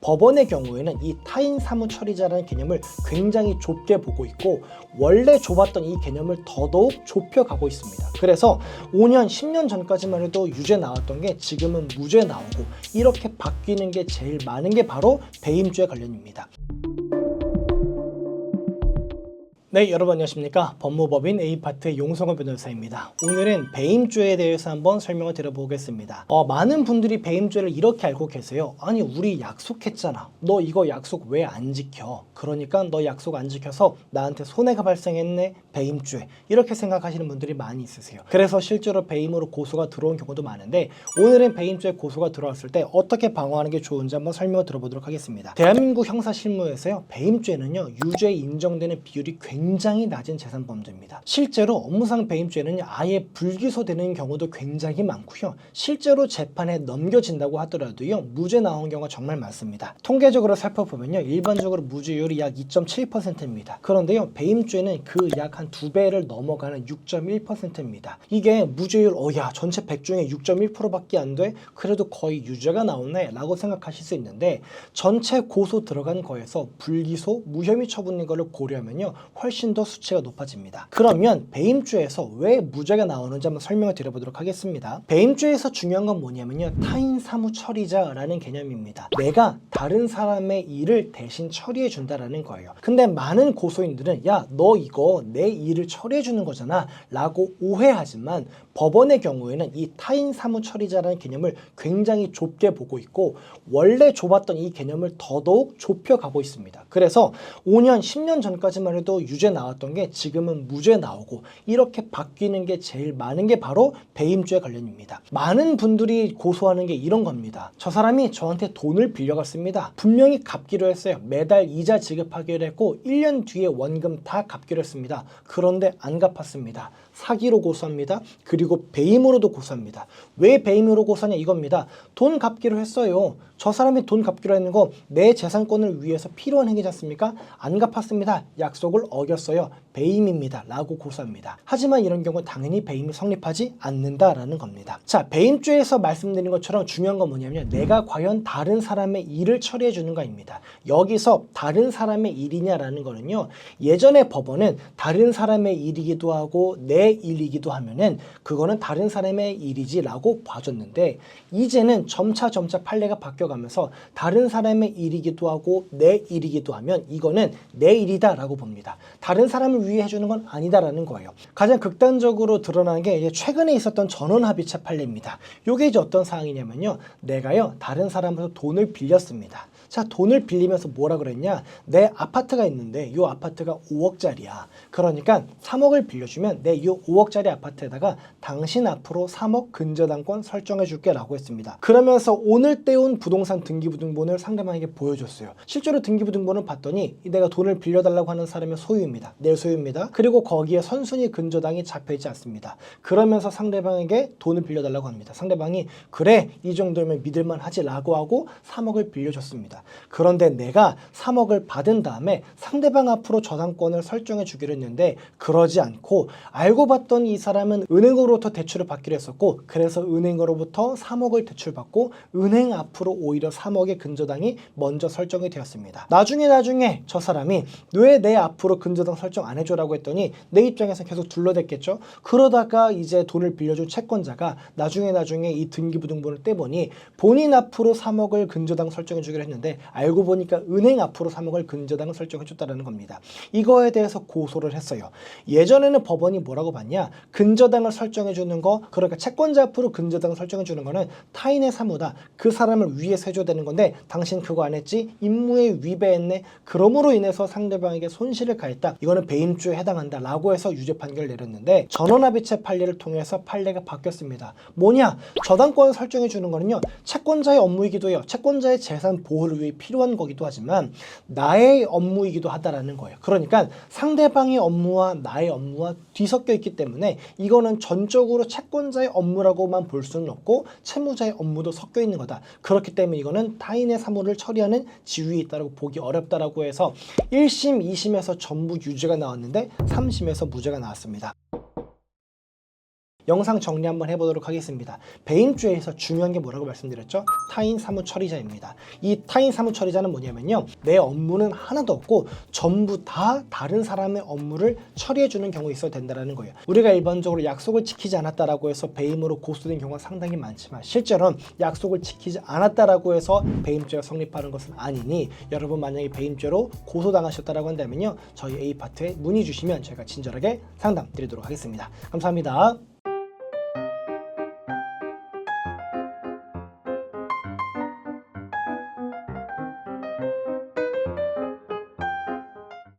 법원의 경우에는 이 타인 사무 처리자라는 개념을 굉장히 좁게 보고 있고 원래 좁았던 이 개념을 더더욱 좁혀가고 있습니다. 그래서 5년, 10년 전까지만 해도 유죄 나왔던 게 지금은 무죄 나오고 이렇게 바뀌는 게 제일 많은 게 바로 배임죄 관련입니다. 네, 여러분 안녕하십니까? 법무법인 A파트의 용성호 변호사입니다. 오늘은 배임죄에 대해서 한번 설명을 드려보겠습니다. 많은 분들이 배임죄를 이렇게 알고 계세요. 아니, 우리 약속했잖아. 너 이거 약속 왜 안 지켜? 그러니까 너 약속 안 지켜서 나한테 손해가 발생했네. 배임죄. 이렇게 생각하시는 분들이 많이 있으세요. 그래서 실제로 배임으로 고소가 들어온 경우도 많은데 오늘은 배임죄 고소가 들어왔을 때 어떻게 방어하는 게 좋은지 한번 설명을 들어보도록 하겠습니다. 대한민국 형사실무에서요, 배임죄는요, 유죄 인정되는 비율이 굉장히 낮은 재산범죄입니다. 실제로 업무상 배임죄는 아예 불기소되는 경우도 굉장히 많고요. 실제로 재판에 넘겨진다고 하더라도요, 무죄 나온 경우가 정말 많습니다. 통계적으로 살펴보면요, 일반적으로 무죄율이 약 2.7%입니다. 그런데요, 배임죄는 그 약 한 2배를 넘어가는 6.1%입니다. 이게 무죄율, 야, 전체 100 중에 6.1%밖에 안 돼? 그래도 거의 유죄가 나오네? 라고 생각하실 수 있는데 전체 고소 들어간 거에서 불기소, 무혐의 처분인 거를 고려하면요, 훨씬 더 수치가 높아집니다. 그러면 배임죄에서 왜 무죄가 나오는지 한번 설명을 드려보도록 하겠습니다. 배임죄에서 중요한 건 뭐냐면요, 타인 사무 처리자라는 개념입니다. 내가 다른 사람의 일을 대신 처리해 준다라는 거예요. 근데 많은 고소인들은 야, 너 이거 내 일을 처리해 주는 거잖아 라고 오해하지만 법원의 경우에는 이 타인 사무 처리자라는 개념을 굉장히 좁게 보고 있고 원래 좁았던 이 개념을 더더욱 좁혀가고 있습니다. 그래서 5년, 10년 전까지만 해도 유죄 나왔던 게 지금은 무죄 나오고 이렇게 바뀌는 게 제일 많은 게 바로 배임죄 관련입니다. 많은 분들이 고소하는 게 이런 겁니다. 저 사람이 저한테 돈을 빌려갔습니다. 분명히 갚기로 했어요. 매달 이자 지급하기로 했고 1년 뒤에 원금 다 갚기로 했습니다. 그런데 안 갚았습니다. 사기로 고소합니다. 그리고 배임으로도 고소합니다. 왜 배임으로 고소하냐 이겁니다. 돈 갚기로 했어요. 저 사람이 돈 갚기로 했는 거 내 재산권을 위해서 필요한 행위지 않습니까? 안 갚았습니다. 약속을 어겼어요. 배임입니다. 라고 고소합니다. 하지만 이런 경우 당연히 배임이 성립하지 않는다라는 겁니다. 자, 배임죄에서 말씀드린 것처럼 중요한 건 뭐냐면 내가 과연 다른 사람의 일을 처리해 주는가입니다. 여기서 다른 사람의 일이냐라는 거는요, 예전에 법원은 다른 사람의 일이기도 하고 내 일이기도 하면은 그거는 다른 사람의 일이지 라고 봐줬는데 이제는 점차 판례가 바뀌어가면서 다른 사람의 일이기도 하고 내 일이기도 하면 이거는 내 일이다 라고 봅니다. 다른 사람을 위해 해주는 건 아니다라는 거예요. 가장 극단적으로 드러나는 게 이제 최근에 있었던 전원합의체 판례입니다. 이게 이제 어떤 사항이냐면요, 내가요 다른 사람한테 돈을 빌렸습니다. 자, 돈을 빌리면서 뭐라 그랬냐, 내 아파트가 있는데 이 아파트가 5억짜리야. 그러니까 3억을 빌려주면 내 이 5억짜리 아파트에다가 당신 앞으로 3억 근저당권 설정해 줄게 라고 했습니다. 그러면서 오늘 떼온 부동산 등기부등본을 상대방에게 보여줬어요. 실제로 등기부등본을 봤더니 내가 돈을 빌려달라고 하는 사람의 소유입니다. 내 소유입니다. 그리고 거기에 선순위 근저당이 잡혀있지 않습니다. 그러면서 상대방에게 돈을 빌려달라고 합니다. 상대방이 그래, 이 정도면 믿을만 하지 라고 하고 3억을 빌려줬습니다. 그런데 내가 3억을 받은 다음에 상대방 앞으로 저당권을 설정해 주기로 했는데 그러지 않고 알고 봤더니 이 사람은 은행으로부터 대출을 받기로 했었고 그래서 은행으로부터 3억을 대출받고 은행 앞으로 오히려 3억의 근저당이 먼저 설정이 되었습니다. 나중에 저 사람이 왜 내 앞으로 근저당 설정 안 해줘라고 했더니 내 입장에서 계속 둘러댔겠죠. 그러다가 이제 돈을 빌려준 채권자가 나중에 이 등기부등본을 떼보니 본인 앞으로 3억을 근저당 설정해 주기로 했는데 알고 보니까 은행 앞으로 3억을 근저당 설정해 줬다는 겁니다. 이거에 대해서 고소를 했어요. 예전에는 법원이 뭐라고 봤냐, 근저당을 설정해 주는 거, 그러니까 채권자 앞으로 근저당을 설정해 주는 거는 타인의 사무다. 그 사람을 위해서 해줘야 되는 건데 당신 그거 안 했지? 임무에 위배했네. 그러므로 인해서 상대방에게 손실을 가했다. 이거는 배임죄에 해당한다 라고 해서 유죄 판결을 내렸는데 전원합의체 판례를 통해서 판례가 바뀌었습니다. 뭐냐, 저당권을 설정해 주는 거는요, 채권자의 업무이기도 해요. 채권자의 재산 보호를 위해 필요한 거기도 하지만 나의 업무이기도 하다라는 거예요. 그러니까 상대방의 업무와 나의 업무와 뒤섞여 있기 때문에 이거는 전적으로 채권자의 업무라고만 볼 수는 없고 채무자의 업무도 섞여 있는 거다. 그렇기 때문에 이거는 타인의 사무를 처리하는 지위에 있다고 보기 어렵다라고 해서 1심, 2심에서 전부 유죄가 나왔는데 3심에서 무죄가 나왔습니다. 영상 정리 한번 해보도록 하겠습니다. 배임죄에서 중요한 게 뭐라고 말씀드렸죠? 타인 사무 처리자입니다. 이 타인 사무 처리자는 뭐냐면요, 내 업무는 하나도 없고 전부 다 다른 사람의 업무를 처리해주는 경우가 있어도 된다는 거예요. 우리가 일반적으로 약속을 지키지 않았다라고 해서 배임으로 고소된 경우가 상당히 많지만 실제로는 약속을 지키지 않았다라고 해서 배임죄가 성립하는 것은 아니니, 여러분 만약에 배임죄로 고소당하셨다라고 한다면요, 저희 A파트에 문의 주시면 저희가 친절하게 상담 드리도록 하겠습니다. 감사합니다.